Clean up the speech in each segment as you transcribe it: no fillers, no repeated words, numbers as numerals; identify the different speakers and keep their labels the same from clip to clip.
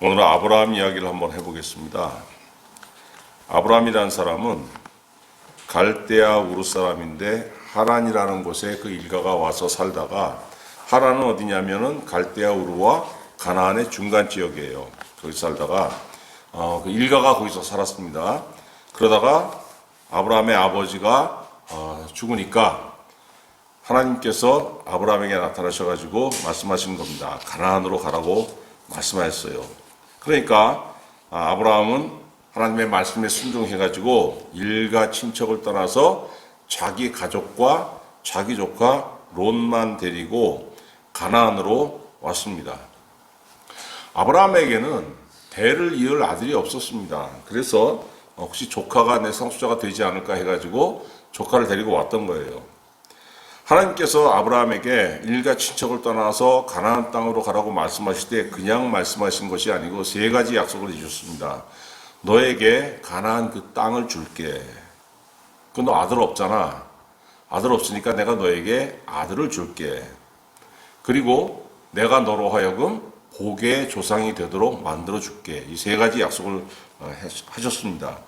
Speaker 1: 오늘은 아브라함 이야기를 한번 해보겠습니다. 아브라함이라는 사람은 갈대아 우르 사람인데 하란이라는 곳에 그 일가가 와서 살다가, 하란은 어디냐면은 갈대아 우르와 가나안의 중간 지역이에요. 거기 살다가 그 일가가 거기서 살았습니다. 그러다가 아브라함의 아버지가 죽으니까 하나님께서 아브라함에게 나타나셔가지고 말씀하신 겁니다. 가나안으로 가라고 말씀하셨어요. 그러니까 아브라함은 하나님의 말씀에 순종해가지고 일가 친척을 떠나서 자기 가족과 자기 조카 롯만 데리고 가나안으로 왔습니다. 아브라함에게는 대를 이을 아들이 없었습니다. 그래서 혹시 조카가 내 상속자가 되지 않을까 해가지고 조카를 데리고 왔던 거예요. 하나님께서 아브라함에게 일가 친척을 떠나서 가나안 땅으로 가라고 말씀하실 때 그냥 말씀하신 것이 아니고 세 가지 약속을 해주셨습니다. 너에게 가나안 그 땅을 줄게. 너 아들 없잖아. 아들 없으니까 내가 너에게 아들을 줄게. 그리고 내가 너로 하여금 복의 조상이 되도록 만들어 줄게. 이 세 가지 약속을 하셨습니다.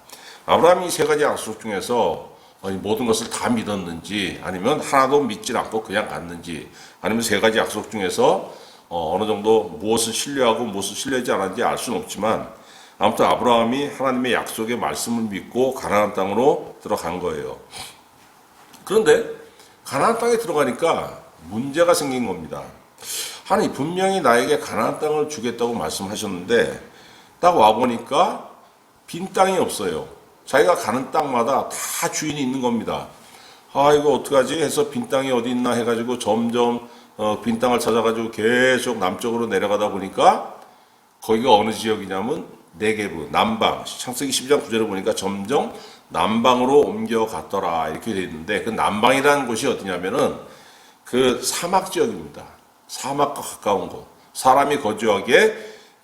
Speaker 1: 아브라함이 이 세 가지 약속 중에서 모든 것을 다 믿었는지, 아니면 하나도 믿질 않고 그냥 갔는지, 아니면 세 가지 약속 중에서 어느 정도 무엇을 신뢰하고 무엇을 신뢰하지 않았는지 알 수는 없지만, 아무튼 아브라함이 하나님의 약속의 말씀을 믿고 가나안 땅으로 들어간 거예요. 그런데 가나안 땅에 들어가니까 문제가 생긴 겁니다. 하나님 분명히 나에게 가나안 땅을 주겠다고 말씀하셨는데 딱 와보니까 빈 땅이 없어요. 자기가 가는 땅마다 다 주인이 있는 겁니다. 이거 어떡하지 해서 빈 땅이 어디 있나 해가지고 점점 빈 땅을 찾아가지고 계속 남쪽으로 내려가다 보니까 거기가 어느 지역이냐면 네게브, 남방. 창세기 12장 9절에 보니까 점점 남방으로 옮겨갔더라 이렇게 되어 있는데, 그 남방이라는 곳이 어디냐면은 그 사막 지역입니다. 사막과 가까운 곳, 사람이 거주하기에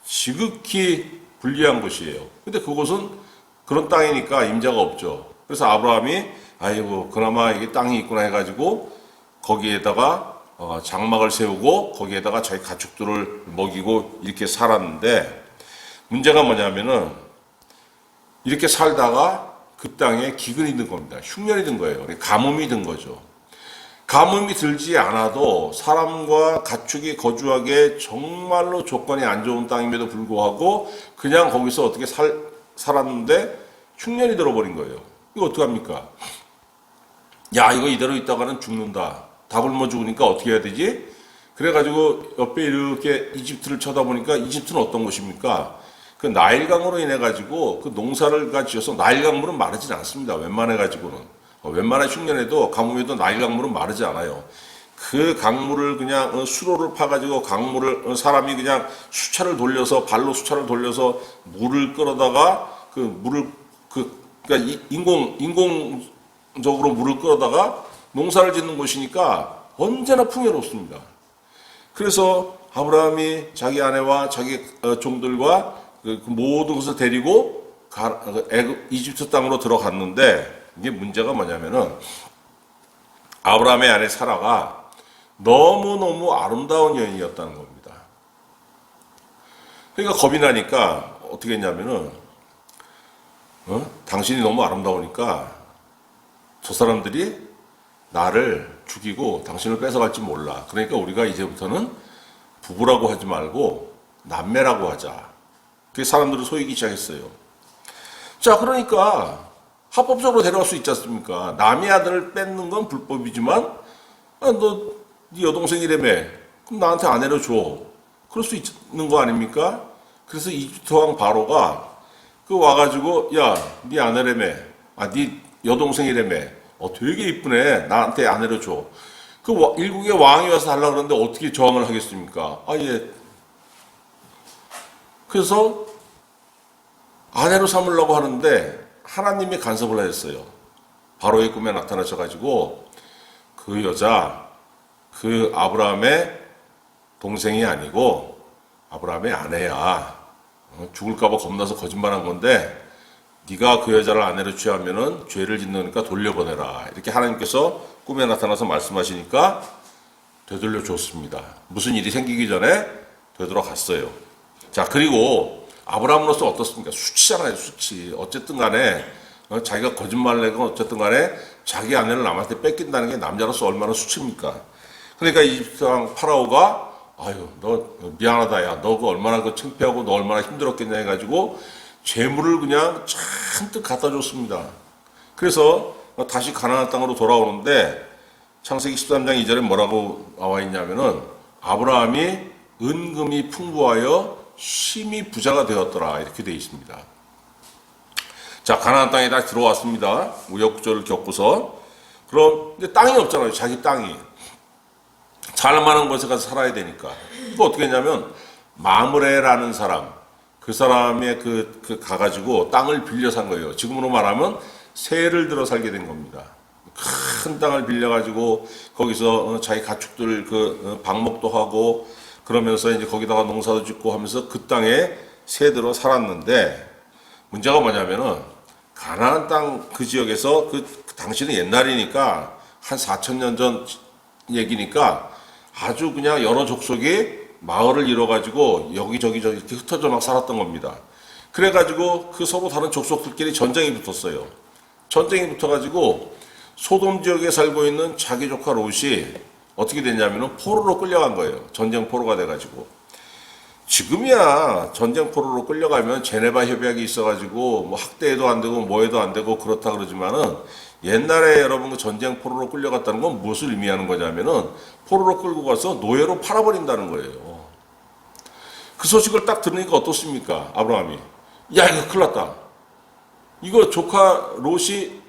Speaker 1: 지극히 불리한 곳이에요. 근데 그곳은 그런 땅이니까 임자가 없죠. 그래서 아브라함이 아이고 그나마 이게 땅이 있구나 해가지고 거기에다가 장막을 세우고 거기에다가 자기 가축들을 먹이고 이렇게 살았는데, 문제가 뭐냐면은 이렇게 살다가 그 땅에 기근이 든 겁니다. 흉년이 든 거예요. 가뭄이 든 거죠. 가뭄이 들지 않아도 사람과 가축이 거주하기에 정말로 조건이 안 좋은 땅임에도 불구하고 그냥 거기서 어떻게 살았는데 흉년이 들어버린 거예요. 이거 어떡합니까? 야, 이거 이대로 있다가는 죽는다. 다 굶어 죽으니까 어떻게 해야 되지? 그래가지고 옆에 이렇게 이집트를 쳐다보니까 이집트는 어떤 곳입니까? 그 나일강으로 인해가지고 그 농사를 지어서, 나일강물은 마르진 않습니다. 웬만해가지고는. 웬만한 흉년에도 가뭄에도 나일강물은 마르지 않아요. 그 강물을 그냥 수로를 파가지고 강물을 사람이 그냥 수차를 돌려서, 발로 수차를 돌려서 물을 끌어다가 그러니까 인공적으로 물을 끌어다가 농사를 짓는 곳이니까 언제나 풍요롭습니다. 그래서 아브라함이 자기 아내와 자기 종들과 그 모든 것을 데리고 이집트 땅으로 들어갔는데, 이게 문제가 뭐냐면은 아브라함의 아내 사라가 너무너무 아름다운 여인이었다는 겁니다. 그러니까 겁이 나니까 어떻게 했냐면은 당신이 너무 아름다우니까 저 사람들이 나를 죽이고 당신을 뺏어갈지 몰라. 그러니까 우리가 이제부터는 부부라고 하지 말고 남매라고 하자. 그게 사람들을 속이기 시작했어요. 자, 그러니까 합법적으로 데려갈 수 있지 않습니까? 남의 아들을 뺏는 건 불법이지만 너 네 여동생이라며, 그럼 나한테 아내로 줘. 그럴 수 있는 거 아닙니까? 그래서 이집트 왕 바로가 와가지고 야, 네 아내라며, 네 여동생이라며, 되게 이쁘네, 나한테 아내로 줘. 일국의 왕이 와서 달라고 그러는데 어떻게 저항을 하겠습니까? 예. 그래서 아내로 삼으려고 하는데 하나님이 간섭을 하셨어요. 바로의 꿈에 나타나셔가지고 그 여자, 그 아브라함의 동생이 아니고 아브라함의 아내야. 죽을까봐 겁나서 거짓말한 건데 네가 그 여자를 아내로 취하면은 죄를 짓는니까 돌려보내라. 이렇게 하나님께서 꿈에 나타나서 말씀하시니까 되돌려 줬습니다. 무슨 일이 생기기 전에 되돌아갔어요. 자, 그리고 아브라함으로서 어떻습니까? 수치잖아요, 수치. 어쨌든 간에 자기가 거짓말을 내건 어쨌든 간에 자기 아내를 남한테 뺏긴다는 게 남자로서 얼마나 수치입니까? 그러니까 이집트왕 파라오가 아유 너 미안하다 야 너 그 얼마나 그 창피하고 너 얼마나 힘들었겠냐 해가지고 재물을 그냥 잔뜩 갖다 줬습니다. 그래서 다시 가나안 땅으로 돌아오는데 창세기 13장 2절에 뭐라고 나와 있냐면은 아브라함이 은금이 풍부하여 심히 부자가 되었더라 이렇게 되어 있습니다. 자, 가나안 땅에 다시 들어왔습니다. 우여곡절을 겪고서. 그럼 이제 땅이 없잖아요. 자기 땅이. 살만한 곳에 가서 살아야 되니까. 그거 어떻게 했냐면 마므레라는 사람, 그 사람의 그 가가지고 땅을 빌려 산 거예요. 지금으로 말하면 세를 들어 살게 된 겁니다. 큰 땅을 빌려가지고 거기서 자기 가축들 방목도 하고 그러면서 이제 거기다가 농사도 짓고 하면서 그 땅에 세 들어 살았는데 문제가 뭐냐면은 가나안 땅 그 지역에서 당시는 옛날이니까 한 4,000년 전 얘기니까 아주 그냥 여러 족속이 마을을 이뤄가지고 여기저기 이렇게 흩어져 막 살았던 겁니다. 그래가지고 그 서로 다른 족속들끼리 전쟁이 붙었어요. 전쟁이 붙어가지고 소돔 지역에 살고 있는 자기 조카 롯이 어떻게 됐냐면은 포로로 끌려간 거예요. 전쟁 포로가 돼가지고. 지금이야 전쟁 포로로 끌려가면 제네바 협약이 있어가지고 뭐 학대해도 안 되고 뭐해도 안 되고 그렇다 그러지만은 옛날에 여러분 그 전쟁 포로로 끌려갔다는 건 무엇을 의미하는 거냐면은 포로로 끌고 가서 노예로 팔아버린다는 거예요. 그 소식을 딱 들으니까 어떻습니까? 아브라함이 야 이거 큰일 났다. 이거 조카 롯이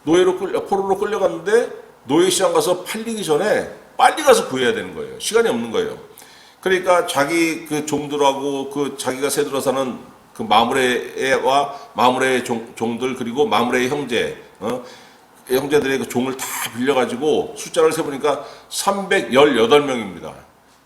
Speaker 1: 포로로 끌려갔는데 노예 시장 가서 팔리기 전에 빨리 가서 구해야 되는 거예요. 시간이 없는 거예요. 그러니까 자기 그 종들하고 자기가 세들어 사는 그 마므레와 마므레의 종들 그리고 마므레의 형제들의 그 종을 다 빌려가지고 숫자를 세보니까 318명입니다.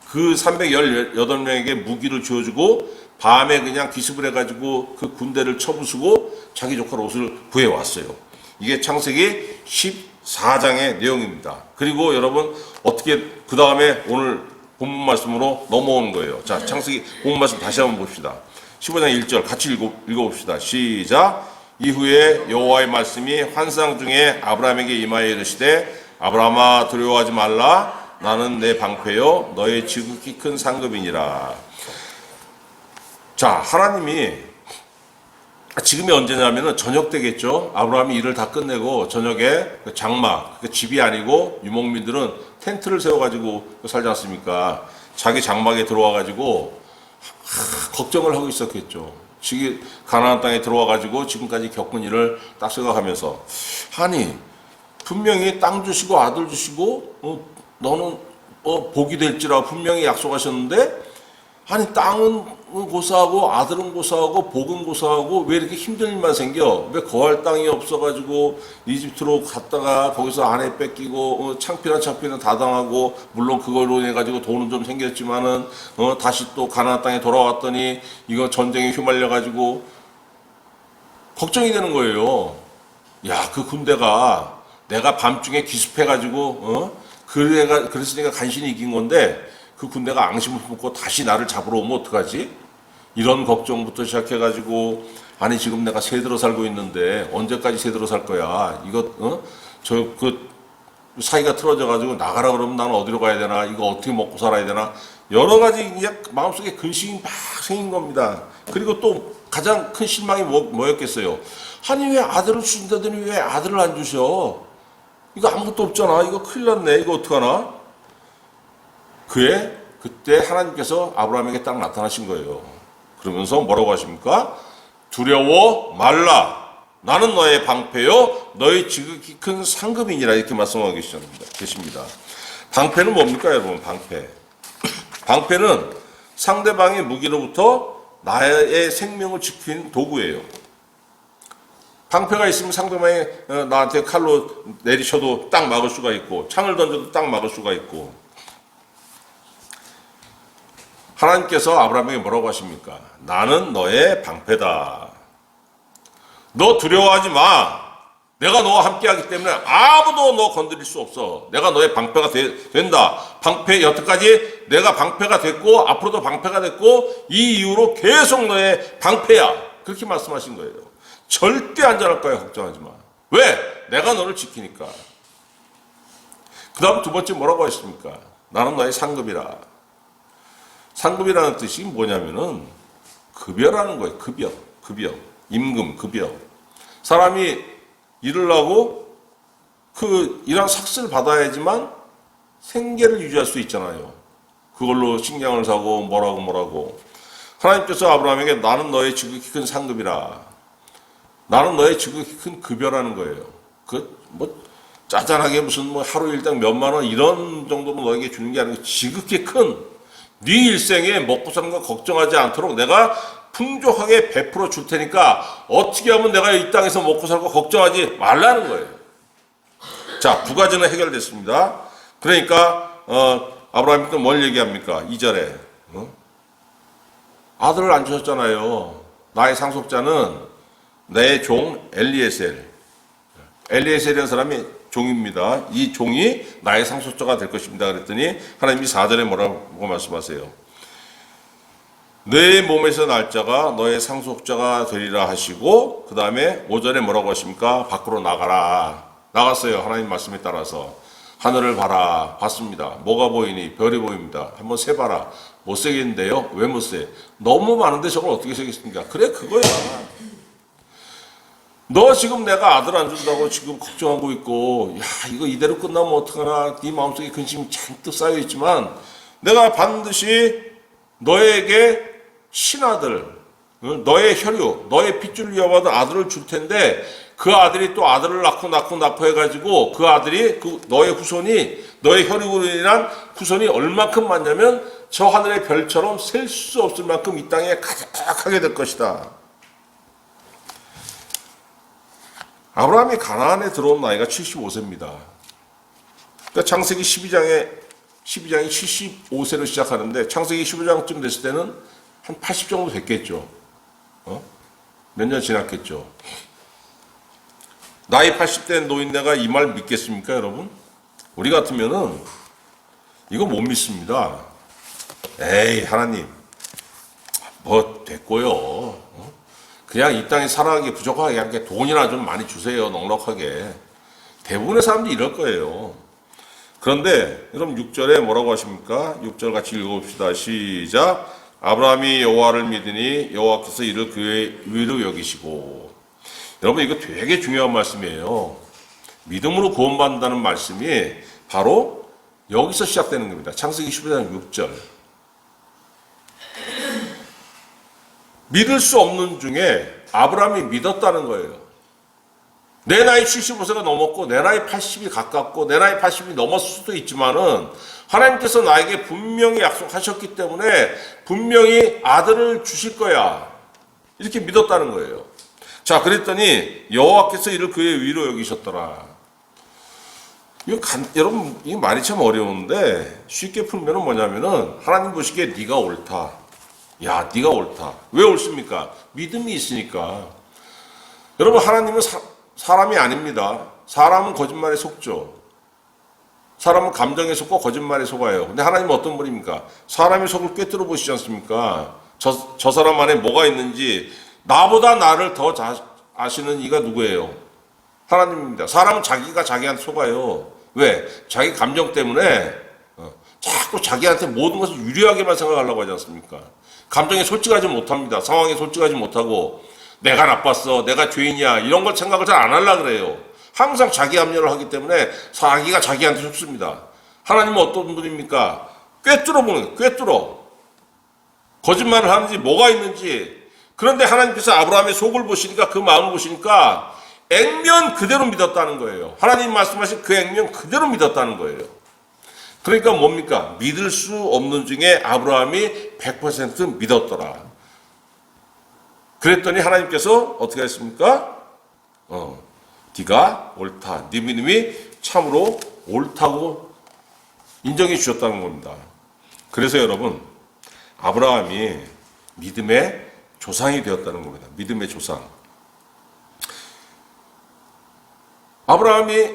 Speaker 1: 그 318명에게 무기를 쥐어주고 밤에 그냥 기습을 해가지고 그 군대를 쳐부수고 자기 조카 롯을 구해왔어요. 이게 창세기 14장의 내용입니다. 그리고 여러분 어떻게 그 다음에 오늘 본문 말씀으로 넘어오는 거예요. 자, 창세기 본문 말씀 다시 한번 봅시다. 15장 1절 같이 읽어봅시다. 시작. 이후에 여호와의 말씀이 환상 중에 아브라함에게 임하여 이르시되 아브라함아 두려워하지 말라. 나는 내 방패요 너의 지극히 큰 상급이니라. 자, 하나님이 지금이 언제냐면은 저녁 되겠죠. 아브라함이 일을 다 끝내고 저녁에 장막, 집이 아니고 유목민들은 텐트를 세워가지고 살지 않습니까? 자기 장막에 들어와가지고 걱정을 하고 있었겠죠. 지금 가나안 땅에 들어와가지고 지금까지 겪은 일을 딱 생각하면서 아니 분명히 땅 주시고 아들 주시고 너는 복이 될지라 분명히 약속하셨는데 아니 땅은 고사하고 아들은 고사하고 복은 고사하고 왜 이렇게 힘든 일만 생겨? 왜 거할 땅이 없어가지고 이집트로 갔다가 거기서 아내 뺏기고 창피나 다 당하고 물론 그걸로 해가지고 돈은 좀 생겼지만은 다시 또 가나안 땅에 돌아왔더니 이거 전쟁에 휘말려가지고 걱정이 되는 거예요. 야, 그 군대가 내가 밤중에 기습해가지고 그랬으니까 간신히 이긴 건데 그 군대가 앙심을 품고 다시 나를 잡으러 오면 어떡하지? 이런 걱정부터 시작해가지고 아니 지금 내가 새들어 살고 있는데 언제까지 새들어 살 거야? 이거 사이가 틀어져가지고 나가라 그러면 나는 어디로 가야 되나? 이거 어떻게 먹고 살아야 되나? 여러 가지 마음속에 근심이 막 생긴 겁니다. 그리고 또 가장 큰 실망이 뭐였겠어요? 아니 왜 아들을 주신다더니 왜 아들을 안 주셔? 이거 아무것도 없잖아. 이거 큰일 났네. 이거 어떡하나? 그때 하나님께서 아브라함에게 딱 나타나신 거예요. 그러면서 뭐라고 하십니까? 두려워 말라. 나는 너의 방패요. 너의 지극히 큰 상급이니라. 이렇게 말씀하고 계십니다. 방패는 뭡니까 여러분? 방패. 방패는 상대방의 무기로부터 나의 생명을 지키는 도구예요. 방패가 있으면 상대방이 나한테 칼로 내리쳐도 딱 막을 수가 있고 창을 던져도 딱 막을 수가 있고 하나님께서 아브라함에게 뭐라고 하십니까? 나는 너의 방패다. 너 두려워하지 마. 내가 너와 함께하기 때문에 아무도 너 건드릴 수 없어. 내가 너의 방패가 된다. 방패, 여태까지 내가 방패가 됐고 앞으로도 방패가 됐고 이 이후로 계속 너의 방패야. 그렇게 말씀하신 거예요. 절대 안전할 거야. 걱정하지 마. 왜? 내가 너를 지키니까. 그 다음 두 번째 뭐라고 하셨습니까? 나는 너의 상급이라. 상급이라는 뜻이 뭐냐면은 급여라는 거예요. 급여. 임금, 급여. 사람이 일을 하고 그 일한 삭스를 받아야지만 생계를 유지할 수 있잖아요. 그걸로 식량을 사고 뭐라고. 하나님께서 아브라함에게 나는 너의 지극히 큰 상급이라. 나는 너의 지극히 큰 급여라는 거예요. 짜잔하게 무슨 하루 일당 몇만 원 이런 정도로 너에게 주는 게 아니고 지극히 큰 네 일생에 먹고 사는 거 걱정하지 않도록 내가 풍족하게 베풀어 줄 테니까 어떻게 하면 내가 이 땅에서 먹고 살고 걱정하지 말라는 거예요. 자, 두 가지는 해결됐습니다. 그러니까 아브라함이 또 뭘 얘기합니까? 2절에 아들을 안 주셨잖아요. 나의 상속자는 내 종 엘리에셀. 엘리에셀이라는 사람이 종입니다. 이 종이 나의 상속자가 될 것입니다. 그랬더니 하나님이 4절에 뭐라고 말씀하세요? 내 몸에서 날 자가 너의 상속자가 되리라 하시고 그 다음에 5절에 뭐라고 하십니까? 밖으로 나가라. 나갔어요. 하나님 말씀에 따라서. 하늘을 봐라. 봤습니다. 뭐가 보이니? 별이 보입니다. 한번 세봐라. 못 세겠는데요? 왜 못 세? 너무 많은데 저걸 어떻게 세겠습니까? 그래, 그거야. 너 지금 내가 아들 안 준다고 지금 걱정하고 있고, 야, 이거 이대로 끝나면 어떡하나, 네 마음속에 근심이 잔뜩 쌓여있지만, 내가 반드시 너에게 신아들, 너의 혈육, 너의 핏줄을 이어받은 아들을 줄 텐데, 그 아들이 또 아들을 낳고 해가지고, 그 아들이, 너의 후손이, 너의 혈육으로 인한 후손이 얼만큼 많냐면, 저 하늘의 별처럼 셀 수 없을 만큼 이 땅에 가득하게 될 것이다. 아브라함이 가나안에 들어온 나이가 75세입니다. 그러니까 창세기 12장이 75세로 시작하는데 창세기 15장쯤 됐을 때는 한 80 정도 됐겠죠. 몇 년 지났겠죠. 나이 80대 노인네가 이 말 믿겠습니까, 여러분? 우리 같으면은 이거 못 믿습니다. 에이, 하나님, 뭐 됐고요. 그냥 이 땅에 살아가기 부족하게 그냥 돈이나 좀 많이 주세요. 넉넉하게. 대부분의 사람들이 이럴 거예요. 그런데 여러분 6절에 뭐라고 하십니까? 6절 같이 읽어봅시다. 시작. 아브라함이 여호와를 믿으니 여호와께서 이를 그의 의로 여기시고. 여러분 이거 되게 중요한 말씀이에요. 믿음으로 구원받는다는 말씀이 바로 여기서 시작되는 겁니다. 창세기 15장 6절. 믿을 수 없는 중에 아브라함이 믿었다는 거예요. 내 나이 75세가 넘었고 내 나이 80이 가깝고 내 나이 80이 넘었을 수도 있지만은 하나님께서 나에게 분명히 약속하셨기 때문에 분명히 아들을 주실 거야. 이렇게 믿었다는 거예요. 자, 그랬더니 여호와께서 이를 그의 위로 여기셨더라. 여러분 이 말이 참 어려운데 쉽게 풀면은 뭐냐면은 하나님 보시기에 네가 옳다. 야, 네가 옳다. 왜 옳습니까? 믿음이 있으니까. 여러분 하나님은 사람이 아닙니다. 사람은 거짓말에 속죠. 사람은 감정에 속고 거짓말에 속아요. 근데 하나님은 어떤 분입니까? 사람의 속을 꿰뚫어 보시지 않습니까? 저 사람 안에 뭐가 있는지 나보다 나를 더 아시는 이가 누구예요? 하나님입니다. 사람은 자기가 자기한테 속아요. 왜? 자기 감정 때문에 자꾸 자기한테 모든 것을 유리하게만 생각하려고 하지 않습니까? 감정에 솔직하지 못합니다. 상황에 솔직하지 못하고 내가 나빴어, 내가 죄인이야 이런 걸 생각을 잘 안 하려고 그래요. 항상 자기 합리화를 하기 때문에 자기가 자기한테 속습니다. 하나님은 어떤 분입니까? 꿰뚫어 보는 거예요. 꿰뚫어. 거짓말을 하는지 뭐가 있는지. 그런데 하나님께서 아브라함의 속을 보시니까 그 마음을 보시니까 액면 그대로 믿었다는 거예요. 하나님 말씀하신 그 액면 그대로 믿었다는 거예요. 그러니까 뭡니까? 믿을 수 없는 중에 아브라함이 100% 믿었더라. 그랬더니 하나님께서 어떻게 했습니까? 네가 옳다. 네 믿음이 참으로 옳다고 인정해 주셨다는 겁니다. 그래서 여러분 아브라함이 믿음의 조상이 되었다는 겁니다. 믿음의 조상. 아브라함이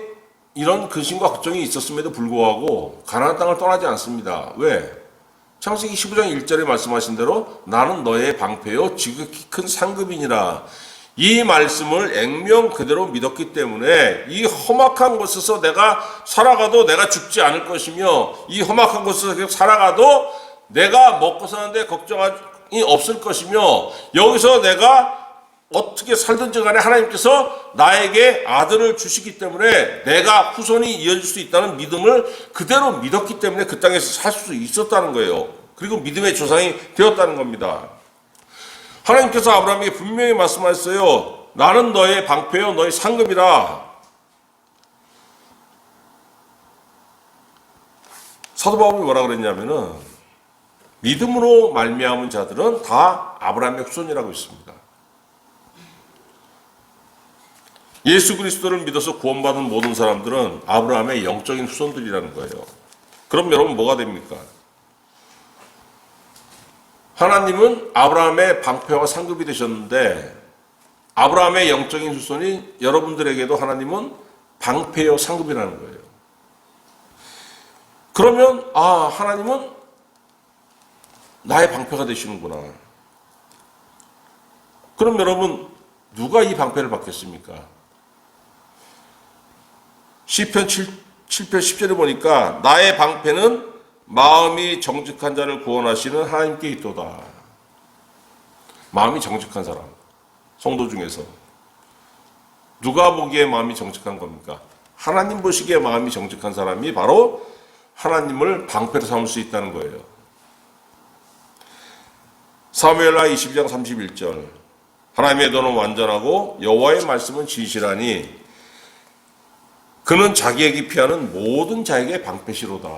Speaker 1: 이런 근심과 걱정이 있었음에도 불구하고 가나안 땅을 떠나지 않습니다. 왜? 창세기 15장 1절에 말씀하신 대로 나는 너의 방패요 지극히 큰 상급이니라. 이 말씀을 액면 그대로 믿었기 때문에 이 험악한 곳에서 내가 살아가도 내가 죽지 않을 것이며 이 험악한 곳에서 계속 살아가도 내가 먹고 사는데 걱정이 없을 것이며 여기서 내가 어떻게 살든지 간에 하나님께서 나에게 아들을 주시기 때문에 내가 후손이 이어질 수 있다는 믿음을 그대로 믿었기 때문에 그 땅에서 살 수 있었다는 거예요. 그리고 믿음의 조상이 되었다는 겁니다. 하나님께서 아브라함에게 분명히 말씀하셨어요. 나는 너의 방패요 너의 상급이라. 사도 바울이 뭐라 그랬냐면은 믿음으로 말미암은 자들은 다 아브라함의 후손이라고 했습니다. 예수 그리스도를 믿어서 구원받은 모든 사람들은 아브라함의 영적인 후손들이라는 거예요. 그럼 여러분 뭐가 됩니까? 하나님은 아브라함의 방패와 상급이 되셨는데 아브라함의 영적인 후손이 여러분들에게도 하나님은 방패요 상급이라는 거예요. 그러면 하나님은 나의 방패가 되시는구나. 그럼 여러분 누가 이 방패를 받겠습니까? 시편 7편 10절에 보니까 나의 방패는 마음이 정직한 자를 구원하시는 하나님께 있도다. 마음이 정직한 사람, 성도 중에서 누가 보기에 마음이 정직한 겁니까? 하나님 보시기에 마음이 정직한 사람이 바로 하나님을 방패로 삼을 수 있다는 거예요. 사무엘하 22장 31절 하나님의 도는 완전하고 여호와의 말씀은 진실하니 그는 자기에게 피하는 모든 자에게 방패시로다.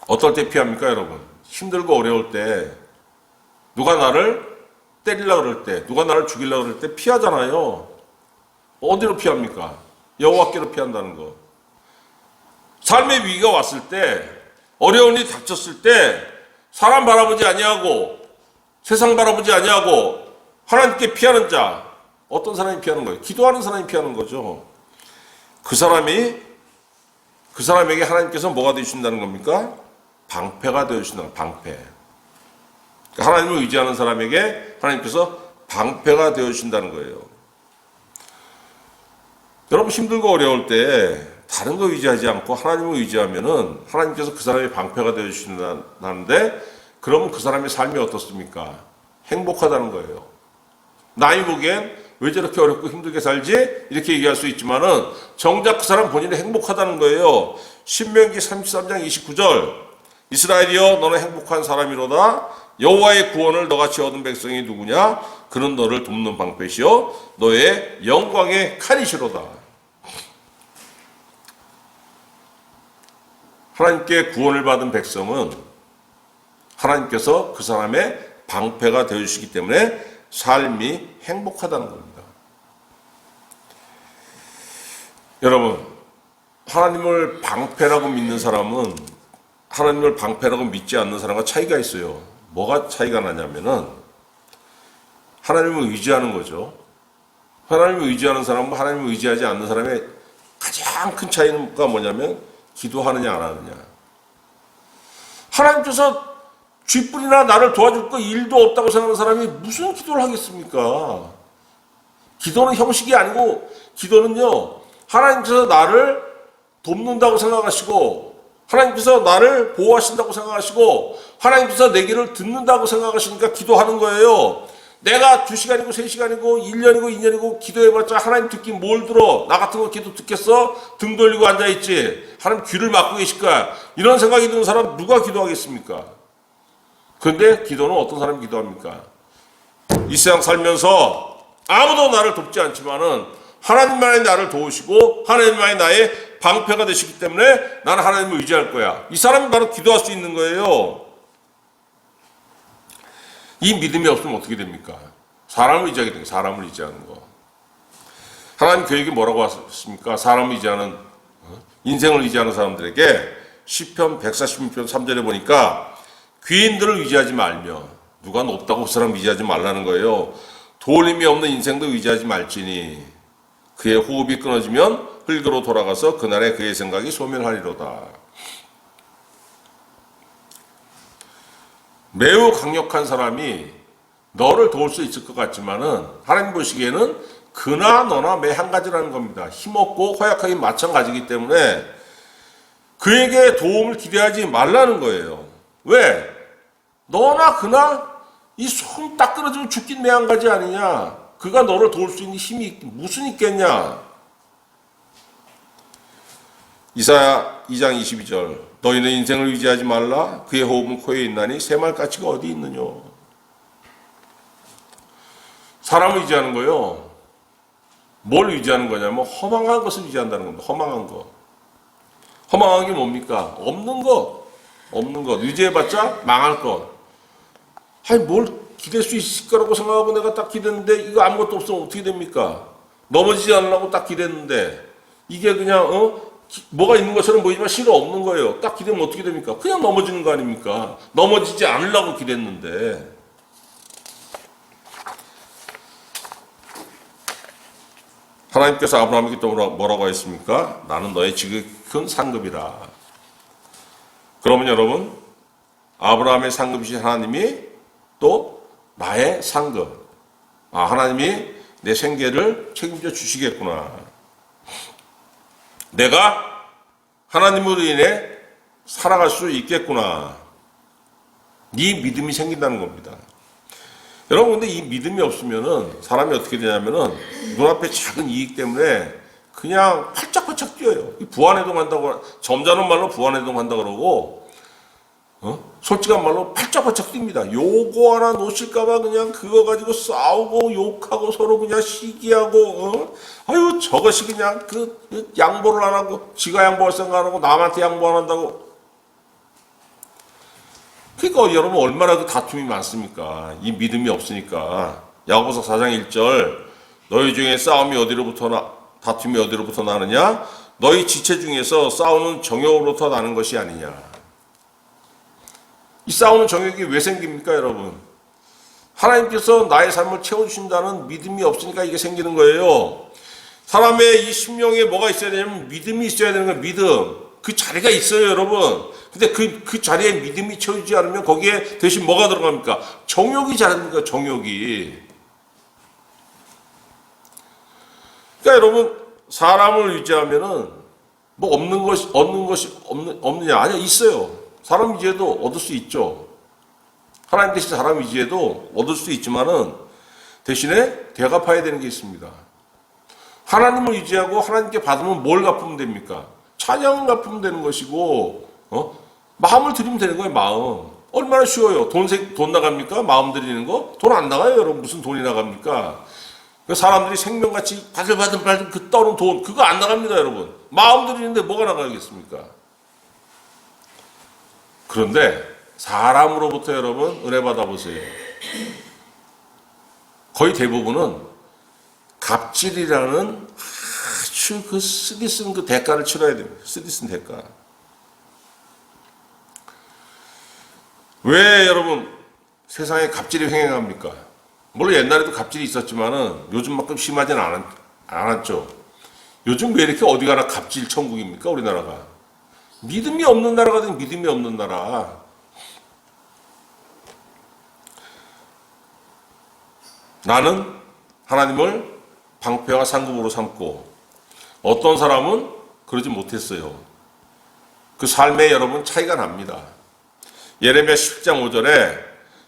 Speaker 1: 어떨 때 피합니까 여러분? 힘들고 어려울 때 누가 나를 때리려고 그럴 때 누가 나를 죽이려고 그럴 때 피하잖아요. 어디로 피합니까? 여호와께로 피한다는 거. 삶의 위기가 왔을 때 어려운 일이 닥쳤을 때 사람 바라보지 아니하고 세상 바라보지 아니하고 하나님께 피하는 자 어떤 사람이 피하는 거예요? 기도하는 사람이 피하는 거죠. 그 사람에게 하나님께서 뭐가 되어주신다는 겁니까? 방패가 되어주신다는 거예요. 방패. 하나님을 의지하는 사람에게 하나님께서 방패가 되어주신다는 거예요. 여러분 힘들고 어려울 때 다른 거 의지하지 않고 하나님을 의지하면은 하나님께서 그 사람의 방패가 되어주신다는데 그러면 그 사람의 삶이 어떻습니까? 행복하다는 거예요. 남이 보기엔 왜 저렇게 어렵고 힘들게 살지? 이렇게 얘기할 수 있지만은 정작 그 사람 본인이 행복하다는 거예요. 신명기 33장 29절 이스라엘이여 너는 행복한 사람이로다. 여호와의 구원을 너같이 얻은 백성이 누구냐? 그는 너를 돕는 방패시요 너의 영광의 칼이시로다. 하나님께 구원을 받은 백성은 하나님께서 그 사람의 방패가 되어주시기 때문에 삶이 행복하다는 겁니다. 여러분, 하나님을 방패라고 믿는 사람은 하나님을 방패라고 믿지 않는 사람과 차이가 있어요. 뭐가 차이가 나냐면은 하나님을 의지하는 거죠. 하나님을 의지하는 사람과 하나님을 의지하지 않는 사람의 가장 큰 차이가 뭐냐면 기도하느냐 안 하느냐. 하나님께서 쥐뿔이나 나를 도와줄 거 일도 없다고 생각하는 사람이 무슨 기도를 하겠습니까? 기도는 형식이 아니고 기도는요 하나님께서 나를 돕는다고 생각하시고 하나님께서 나를 보호하신다고 생각하시고 하나님께서 내 길을 듣는다고 생각하시니까 기도하는 거예요. 내가 2시간이고 3시간이고 1년이고 2년이고 기도해봤자 하나님 듣기 뭘 들어? 나 같은 거 기도 듣겠어? 등 돌리고 앉아있지. 하나님 귀를 막고 계실 거야. 이런 생각이 드는 사람 누가 기도하겠습니까? 그런데 기도는 어떤 사람이 기도합니까? 이 세상 살면서 아무도 나를 돕지 않지만은 하나님만이 나를 도우시고 하나님만이 나의 방패가 되시기 때문에 나는 하나님을 의지할 거야. 이 사람이 바로 기도할 수 있는 거예요. 이 믿음이 없으면 어떻게 됩니까? 사람을 의지하게 됩니다. 사람을 의지하는 거. 하나님 교육이 뭐라고 하셨습니까? 사람을 의지하는 인생을 의지하는 사람들에게 시편 146편 3절에 보니까 귀인들을 의지하지 말며 누가 높다고 그 사람 의지하지 말라는 거예요. 도움이 없는 인생도 의지하지 말지니 그의 호흡이 끊어지면 흙으로 돌아가서 그날에 그의 생각이 소멸하리로다. 매우 강력한 사람이 너를 도울 수 있을 것 같지만은 하나님 보시기에는 그나 너나 매 한 가지라는 겁니다. 힘없고 허약하기 마찬가지이기 때문에 그에게 도움을 기대하지 말라는 거예요. 왜? 너나 그나 이 손 딱 끊어지면 죽긴 매 한 가지 아니냐. 그가 너를 도울 수 있는 힘이 무슨 있겠냐. 이사야 2장 22절 너희는 인생을 의지하지 말라. 그의 호흡은 코에 있나니 새말가치가 어디 있느냐. 사람을 의지하는 거요. 뭘 의지하는 거냐면 허망한 것을 의지한다는 겁니다. 허망한 거. 허망한 게 뭡니까? 없는 것. 없는 것. 의지해봤자 망할 것. 아니 뭘 기댈 수 있을 거라고 생각하고 내가 딱 기댔는데 이거 아무것도 없으면 어떻게 됩니까? 넘어지지 않으려고 딱 기댔는데 이게 그냥 뭐가 있는 것처럼 보이지만 실은 없는 거예요. 딱 기대면 어떻게 됩니까? 그냥 넘어지는 거 아닙니까? 넘어지지 않으려고 기댔는데. 하나님께서 아브라함에게 또 뭐라고 했습니까? 나는 너의 지극한 상급이라. 그러면 여러분, 아브라함의 상급이신 하나님이 또 나의 상급. 하나님이 내 생계를 책임져 주시겠구나. 내가 하나님으로 인해 살아갈 수 있겠구나. 이 믿음이 생긴다는 겁니다. 여러분, 근데 이 믿음이 없으면은 사람이 어떻게 되냐면은 눈앞에 작은 이익 때문에 그냥 팔짝팔짝 뛰어요. 부안해동한다고, 점잖은 말로 부안해동한다 그러고, 솔직한 말로 팔짝팔짝 뜁니다. 요거 하나 놓칠까봐 그냥 그거 가지고 싸우고 욕하고 서로 그냥 시기하고, 아유, 저것이 그냥 양보를 안 하고, 지가 양보할 생각 안 하고, 남한테 양보 안 한다고. 그러니까 여러분 얼마나 그 다툼이 많습니까? 이 믿음이 없으니까. 야고보서 4장 1절 너희 중에 다툼이 어디로부터 나느냐? 너희 지체 중에서 싸우는 정욕으로부터 나는 것이 아니냐. 이 싸우는 정욕이 왜 생깁니까, 여러분? 하나님께서 나의 삶을 채워주신다는 믿음이 없으니까 이게 생기는 거예요. 사람의 이 심령에 뭐가 있어야 되냐면 믿음이 있어야 되는 거예요. 믿음. 그 자리가 있어요, 여러분. 근데 그 자리에 믿음이 채워지지 않으면 거기에 대신 뭐가 들어갑니까? 정욕이 자랍니까? 정욕이. 그러니까 여러분, 사람을 의지하면은 뭐 얻는 것이 없느냐? 아니야, 있어요. 사람 의지해도 얻을 수 있죠. 하나님 대신 사람 의지해도 얻을 수 있지만은 대신에 대갚아야 되는 게 있습니다. 하나님을 의지하고 하나님께 받으면 뭘 갚으면 됩니까? 찬양을 갚으면 되는 것이고, 마음을 드리면 되는 거예요, 마음. 얼마나 쉬워요. 돈 나갑니까? 마음 드리는 거? 돈 안 나가요, 여러분. 무슨 돈이 나갑니까? 사람들이 생명같이 바들바들 그 떠오른 돈, 그거 안 나갑니다, 여러분. 마음 드리는데 뭐가 나가겠습니까? 그런데 사람으로부터 여러분 은혜 받아보세요. 거의 대부분은 갑질이라는 아주 그 쓰디쓴 그 대가를 치러야 됩니다. 쓰디쓴 대가. 왜 여러분 세상에 갑질이 횡행합니까? 물론 옛날에도 갑질이 있었지만은 요즘만큼 심하진 않았죠. 요즘 왜 이렇게 어디 가나 갑질 천국입니까? 우리나라가. 믿음이 없는 나라가 된 믿음이 없는 나라. 나는 하나님을 방패와 상급으로 삼고 어떤 사람은 그러지 못했어요. 그 삶에 여러분 차이가 납니다. 예레미야 10장 5절에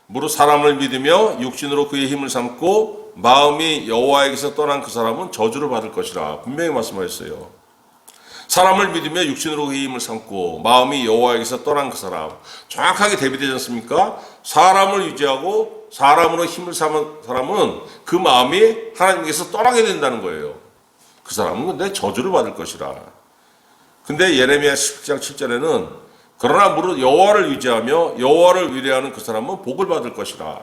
Speaker 1: 무릇 사람을 믿으며 육신으로 그의 힘을 삼고 마음이 여호와에게서 떠난 그 사람은 저주를 받을 것이라 분명히 말씀하셨어요. 사람을 믿으며 육신으로 그의 힘을 삼고 마음이 여호와에게서 떠난 그 사람, 정확하게 대비되지 않습니까? 사람을 유지하고 사람으로 힘을 삼은 사람은 그 마음이 하나님께서 떠나게 된다는 거예요. 그 사람은 근데 저주를 받을 것이라. 근데 예레미야 10장 7절에는 그러나 무릇 여호와를 유지하며 여호와를 의뢰하는 그 사람은 복을 받을 것이라.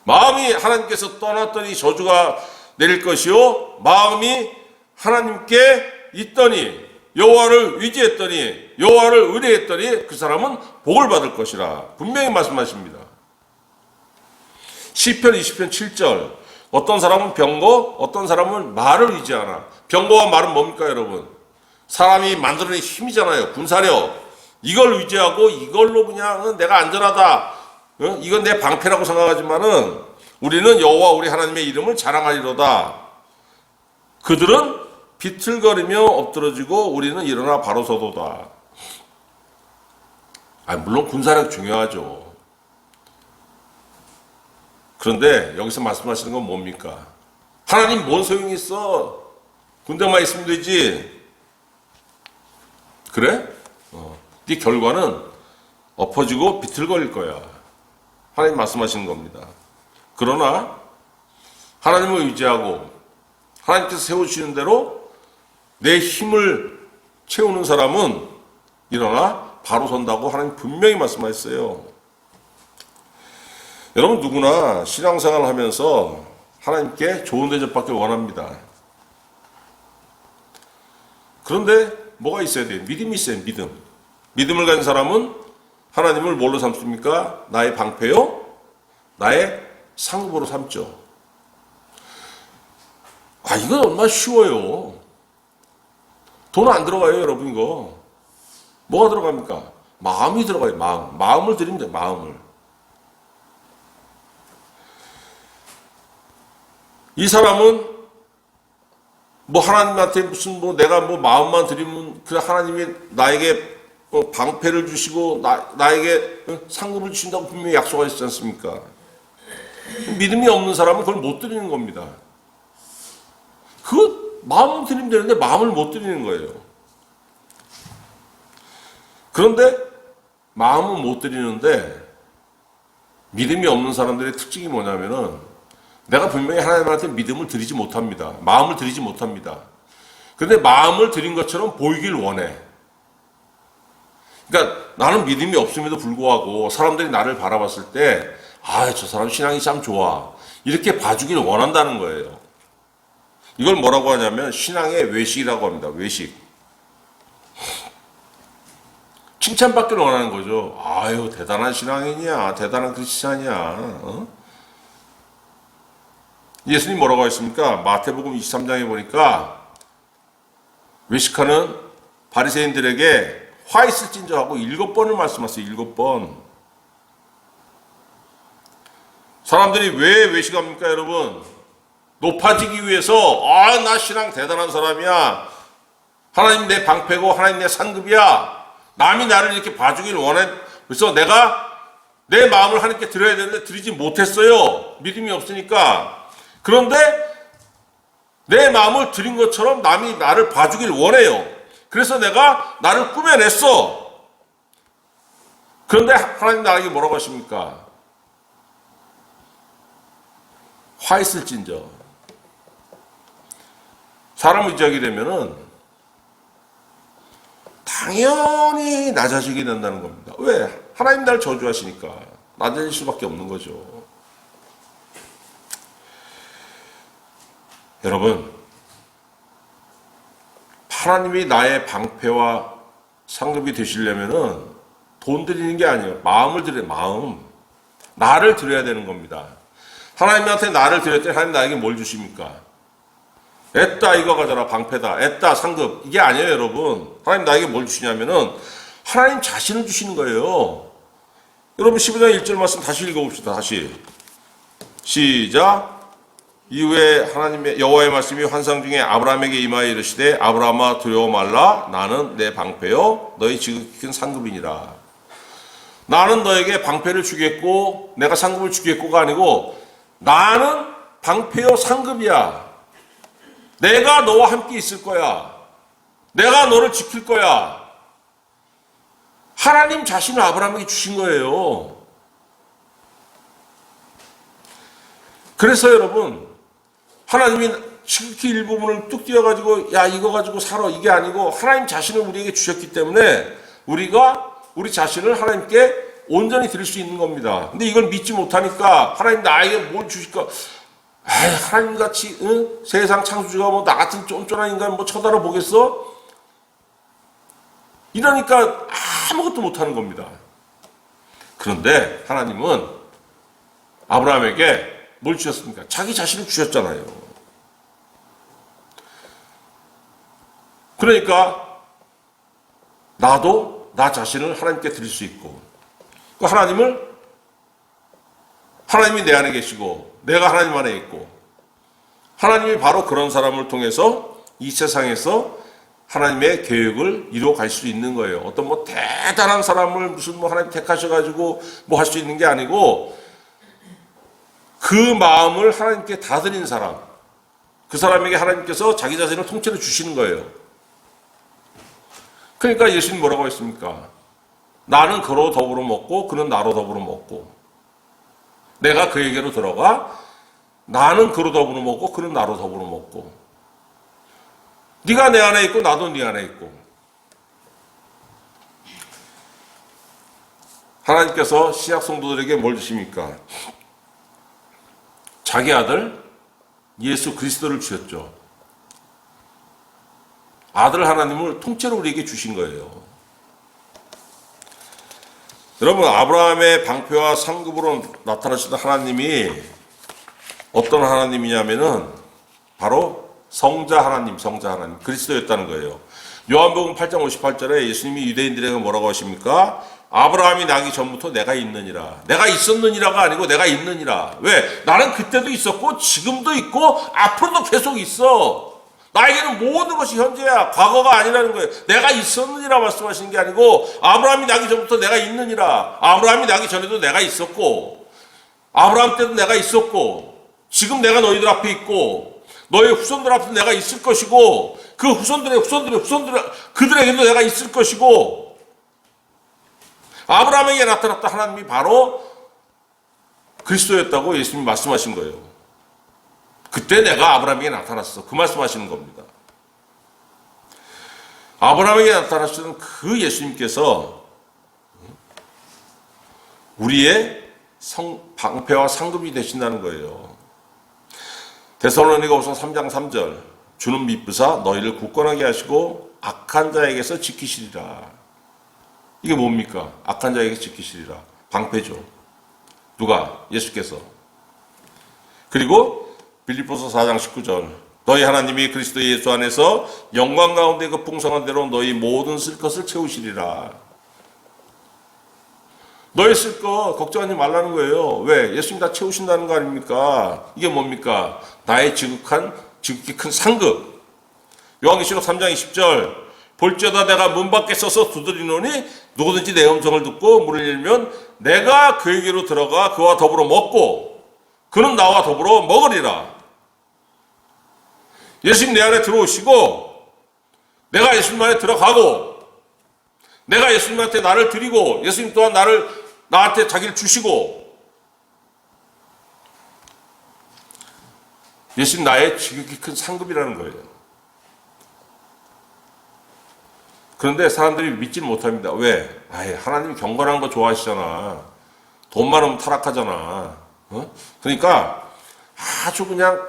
Speaker 1: 마음이 하나님께서 떠났더니 저주가 내릴 것이요 마음이 하나님께 있더니 여호와를 의지했더니 여호와를 의뢰했더니 그 사람은 복을 받을 것이라 분명히 말씀하십니다. 시편 20편 7절 어떤 사람은 병거, 어떤 사람은 말을 의지하나. 병거와 말은 뭡니까, 여러분? 사람이 만들어낸 힘이잖아요. 군사력. 이걸 의지하고 이걸로 그냥 내가 안전하다. 이건 내 방패라고 생각하지만은 우리는 여호와 우리 하나님의 이름을 자랑하리로다. 그들은 비틀거리며 엎드러지고 우리는 일어나 바로 서도다. 물론 군사력 중요하죠. 그런데 여기서 말씀하시는 건 뭡니까? 하나님 뭔 소용이 있어? 군대만 있으면 되지. 그래? 네 결과는 엎어지고 비틀거릴 거야. 하나님 말씀하시는 겁니다. 그러나 하나님을 의지하고 하나님께서 세우시는 대로 내 힘을 채우는 사람은 일어나 바로 선다고 하나님 분명히 말씀하셨어요. 여러분 누구나 신앙생활을 하면서 하나님께 좋은 대접받길 원합니다. 그런데 뭐가 있어야 돼요? 믿음이 있어요. 믿음을 가진 사람은 하나님을 뭘로 삼습니까? 나의 방패요? 나의 상급으로 삼죠. 이건 얼마나 쉬워요. 돈 안 들어가요, 여러분. 이거 뭐가 들어갑니까? 마음이 들어가요. 마음을 드리면 돼요. 마음을. 이 사람은 하나님한테 무슨 내가 마음만 드리면 그 하나님이 나에게 방패를 주시고 나에게 상급을 주신다고 분명히 약속하셨지 않습니까? 믿음이 없는 사람은 그걸 못 드리는 겁니다. 마음을 드리면 되는데 마음을 못 드리는 거예요. 그런데 마음은 못 드리는데 믿음이 없는 사람들의 특징이 뭐냐면은 내가 분명히 하나님한테 믿음을 드리지 못합니다. 마음을 드리지 못합니다. 그런데 마음을 드린 것처럼 보이길 원해. 그러니까 나는 믿음이 없음에도 불구하고 사람들이 나를 바라봤을 때 저 사람 신앙이 참 좋아. 이렇게 봐주길 원한다는 거예요. 이걸 뭐라고 하냐면 신앙의 외식이라고 합니다. 외식. 칭찬받길 원하는 거죠. 대단한 신앙인이야. 대단한 크리스찬이야. 예수님 뭐라고 했습니까? 마태복음 23장에 보니까 외식하는 바리새인들에게 화 있을진저 하고 7번을 말씀하세요. 7번. 사람들이 왜 외식합니까, 여러분? 높아지기 위해서 나 신앙 대단한 사람이야. 하나님 내 방패고 하나님 내 상급이야. 남이 나를 이렇게 봐주길 원해. 그래서 내가 내 마음을 하나님께 드려야 되는데 드리지 못했어요. 믿음이 없으니까. 그런데 내 마음을 드린 것처럼 남이 나를 봐주길 원해요. 그래서 내가 나를 꾸며냈어. 그런데 하나님 나에게 뭐라고 하십니까? 화 있을진저. 사람을 의지하게 되면은 당연히 낮아지게 된다는 겁니다. 왜? 하나님 날 저주하시니까 낮아질 수밖에 없는 거죠. 여러분, 하나님이 나의 방패와 상급이 되시려면은 돈 드리는 게 아니에요. 마음을 드려야, 마음. 나를 드려야 되는 겁니다. 하나님한테 나를 드렸더니 하나님 나에게 뭘 주십니까? 애따 이거 가져라, 방패다. 애따 상급. 이게 아니에요, 여러분. 하나님 나에게 뭘 주시냐면은 하나님 자신을 주시는 거예요. 여러분 15장 1절 말씀 다시 읽어봅시다. 다시. 시작. 이후에 하나님의 여호와의 말씀이 환상 중에 아브라함에게 임하여 이르시되 아브라함아 두려워 말라. 나는 내 방패요 너희 지극히 큰 상급이니라. 나는 너에게 방패를 주겠고 내가 상급을 주겠고가 아니고 나는 방패요 상급이야. 내가 너와 함께 있을 거야. 내가 너를 지킬 거야. 하나님 자신을 아브라함에게 주신 거예요. 그래서 여러분, 하나님이 지극히 일부분을 뚝 띄어가지고 야 이거 가지고 살아 이게 아니고 하나님 자신을 우리에게 주셨기 때문에 우리가 우리 자신을 하나님께 온전히 드릴 수 있는 겁니다. 근데 이걸 믿지 못하니까 하나님 나에게 뭘 주실까? 하나님같이 세상 창조주가 나 같은 쫀쫀한 인간 쳐다려 보겠어? 이러니까 아무것도 못하는 겁니다. 그런데 하나님은 아브라함에게 뭘 주셨습니까? 자기 자신을 주셨잖아요. 그러니까 나도 나 자신을 하나님께 드릴 수 있고, 그 하나님이 내 안에 계시고 내가 하나님 안에 있고, 하나님이 바로 그런 사람을 통해서 이 세상에서 하나님의 계획을 이루어갈 수 있는 거예요. 어떤 대단한 사람을 무슨 하나님 택하셔가지고 할 수 있는 게 아니고, 그 마음을 하나님께 다 드린 사람, 그 사람에게 하나님께서 자기 자신을 통째로 주시는 거예요. 그러니까 예수님 뭐라고 했습니까? 나는 그로 더불어 먹고 그는 나로 더불어 먹고, 내가 그에게로 들어가 나는 그로 더불어 먹고 그는 나로 더불어 먹고, 네가 내 안에 있고 나도 네 안에 있고. 하나님께서 신약 성도들에게 뭘 주십니까? 자기 아들 예수 그리스도를 주셨죠. 아들 하나님을 통째로 우리에게 주신 거예요. 여러분, 아브라함의 방패와 상급으로 나타나시던 하나님이 어떤 하나님이냐면은 바로 성자 하나님, 그리스도였다는 거예요. 요한복음 8장 58절에 예수님이 유대인들에게 뭐라고 하십니까? 아브라함이 나기 전부터 내가 있느니라. 내가 있었느니라가 아니고 내가 있느니라. 왜? 나는 그때도 있었고 지금도 있고 앞으로도 계속 있어. 나에게는 모든 것이 현재야. 과거가 아니라는 거예요. 내가 있었느니라 말씀하시는 게 아니고, 아브라함이 나기 전부터 내가 있느니라. 아브라함이 나기 전에도 내가 있었고, 아브라함 때도 내가 있었고, 지금 내가 너희들 앞에 있고, 너희 후손들 앞에 내가 있을 것이고, 그 후손들의 그들에게도 내가 있을 것이고, 아브라함에게 나타났던 하나님이 바로 그리스도였다고 예수님이 말씀하신 거예요. 그때 내가 아브라함에게 나타났어. 그 말씀하시는 겁니다. 아브라함에게 나타나시는 그 예수님께서 우리의 방패와 상급이 되신다는 거예요. 데살로니가후서 3장 3절, 주는 미쁘사 너희를 굳건하게 하시고 악한 자에게서 지키시리라. 이게 뭡니까? 악한 자에게 지키시리라. 방패죠. 누가? 예수께서. 그리고 빌립보서 4장 19절, 너희 하나님이 그리스도 예수 안에서 영광 가운데 그 풍성한 대로 너희 모든 쓸 것을 채우시리라. 너희 쓸 것 걱정하지 말라는 거예요. 왜? 예수님 다 채우신다는 거 아닙니까? 이게 뭡니까? 나의 지극히 큰 상급. 요한계시록 3장 20절, 볼지어다 내가 문 밖에 서서 두드리노니 누구든지 내 음성을 듣고 문을 열면 내가 그에게로 들어가 그와 더불어 먹고 그는 나와 더불어 먹으리라. 예수님 내 안에 들어오시고, 내가 예수님 안에 들어가고, 내가 예수님한테 나를 드리고, 예수님 또한 나한테 자기를 주시고, 예수님 나의 지극히 큰 상급이라는 거예요. 그런데 사람들이 믿지는 못합니다. 왜? 하나님이 경건한 거 좋아하시잖아. 돈 많으면 타락하잖아. 그러니까 아주 그냥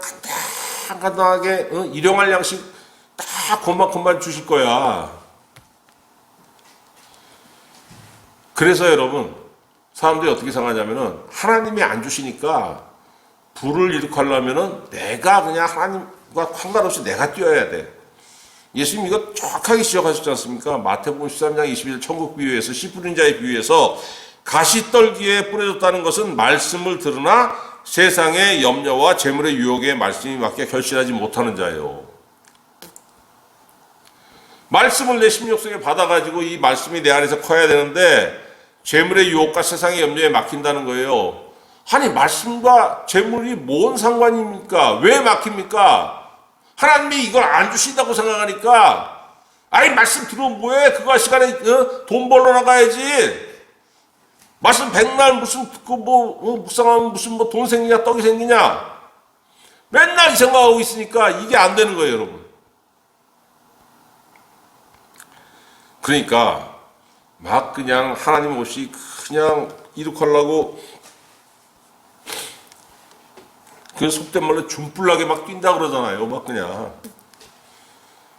Speaker 1: 간단하게 일용할 양식 딱 그만큼만 주실 거야. 그래서 여러분, 사람들이 어떻게 생각하냐면은 하나님이 안 주시니까 불을 일으키려면은 내가 그냥 하나님과 상관없이 내가 뛰어야 돼. 예수님 이거 정확하게 지적하셨지 않습니까? 마태복음 13장 21절 천국 비유에서 씨 뿌린 자의 비유에서 가시떨기에 뿌려졌다는 것은 말씀을 들으나 세상의 염려와 재물의 유혹에 말씀이 맞게 결실하지 못하는 자예요. 말씀을 내 심령 속에 받아가지고 이 말씀이 내 안에서 커야 되는데 재물의 유혹과 세상의 염려에 막힌다는 거예요. 아니, 말씀과 재물이 뭔 상관입니까? 왜 막힙니까? 하나님이 이걸 안 주신다고 생각하니까, 말씀 들으면 뭐해? 그거 시간에 돈 벌러 나가야지. 말씀 백날 무슨 듣고 묵상하면 무슨 돈 생기냐 떡이 생기냐 맨날 이 생각하고 있으니까 이게 안 되는 거예요, 여러분. 그러니까 막 그냥 하나님 없이 그냥 이룩하려고 그 속된 말로 준불나게 막 뛴다 그러잖아요. 막 그냥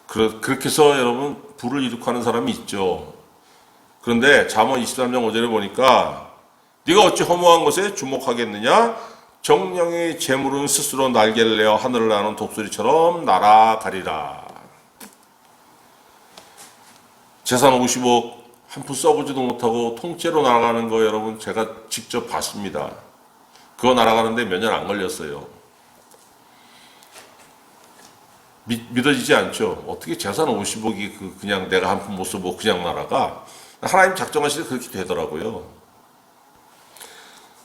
Speaker 1: 그렇게 해서 여러분 불을 이룩하는 사람이 있죠. 그런데 잠언 23장 5절에 보니까 네가 어찌 허무한 것에 주목하겠느냐? 정령의 재물은 스스로 날개를 내어 하늘을 나는 독수리처럼 날아가리라. 재산 50억 한 푼 써보지도 못하고 통째로 날아가는 거 여러분 제가 직접 봤습니다. 그거 날아가는데 몇 년 안 걸렸어요. 믿어지지 않죠? 어떻게 재산 50억이 그냥 내가 한 푼 못 써보고 그냥 날아가? 하나님 작정하실 때 그렇게 되더라고요.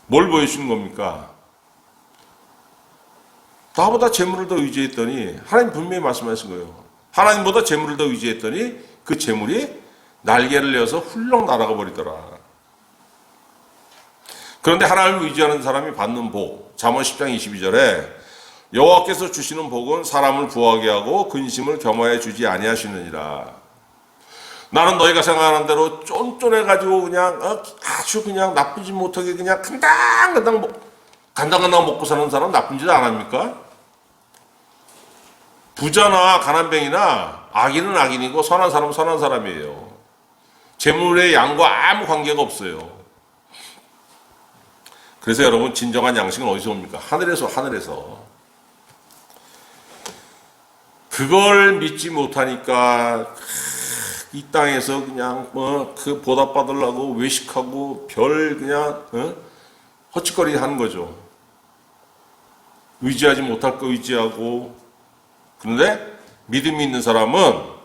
Speaker 1: 뭘 보여주는 겁니까? 나보다 재물을 더 의지했더니 하나님 분명히 말씀하신 거예요. 하나님보다 재물을 더 의지했더니 그 재물이 날개를 내어서 훌렁 날아가 버리더라. 그런데 하나님을 의지하는 사람이 받는 복, 잠언 10장 22절에 여호와께서 주시는 복은 사람을 부하게 하고 근심을 겸하여 주지 아니하시느니라. 나는 너희가 생각하는 대로 쫀쫀해가지고 그냥 아주 그냥 나쁘지 못하게 그냥 간당간당 먹고 사는 사람 나쁜 짓 안 합니까? 부자나 가난뱅이나 악인은 악인이고 선한 사람은 선한 사람이에요. 재물의 양과 아무 관계가 없어요. 그래서 여러분 진정한 양식은 어디서 옵니까? 하늘에서. 그걸 믿지 못하니까 이 땅에서 그냥 그 보답받으려고 외식하고 별 그냥 헛짓거리 하는 거죠. 의지하지 못할 거 의지하고. 그런데 믿음이 있는 사람은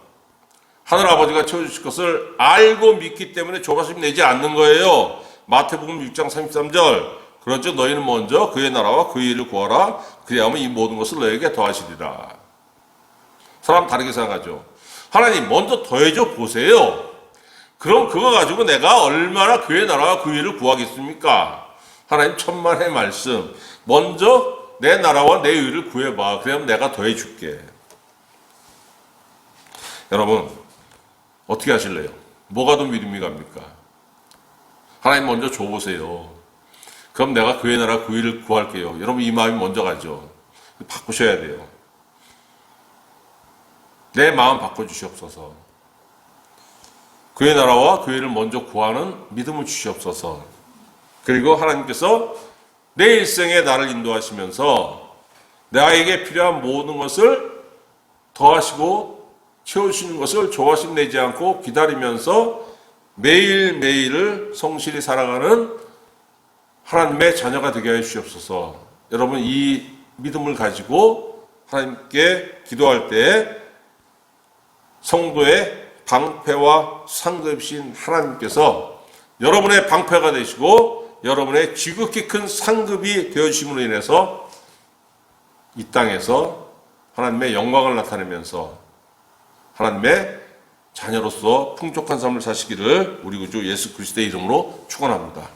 Speaker 1: 하늘 아버지가 채워주실 것을 알고 믿기 때문에 조바심 내지 않는 거예요. 마태복음 6장 33절 그런즉 너희는 먼저 그의 나라와 그의 일을 구하라. 그리하면 이 모든 것을 너에게 더하시리라. 사람 다르게 생각하죠. 하나님 먼저 더해줘 보세요. 그럼 그거 가지고 내가 얼마나 그의 나라와 그의 일을 구하겠습니까? 하나님 천만의 말씀. 먼저 내 나라와 내 의를 구해봐. 그러면 내가 더해줄게. 여러분 어떻게 하실래요? 뭐가 더 믿음이 갑니까? 하나님 먼저 줘보세요. 그럼 내가 그의 나라 그 일을 구할게요. 여러분 이 마음이 먼저 가죠. 바꾸셔야 돼요. 내 마음 바꿔주시옵소서. 그의 나라와 그 일을 먼저 구하는 믿음을 주시옵소서. 그리고 하나님께서 내 일생에 나를 인도하시면서 나에게 필요한 모든 것을 더하시고 채워주시는 것을 조바심 내지 않고 기다리면서 매일매일을 성실히 살아가는 하나님의 자녀가 되게 해 주시옵소서. 여러분 이 믿음을 가지고 하나님께 기도할 때 성도의 방패와 상급이신 하나님께서 여러분의 방패가 되시고 여러분의 지극히 큰 상급이 되어주심으로 인해서 이 땅에서 하나님의 영광을 나타내면서 하나님의 자녀로서 풍족한 삶을 사시기를 우리 구주 예수 그리스도의 이름으로 축원합니다.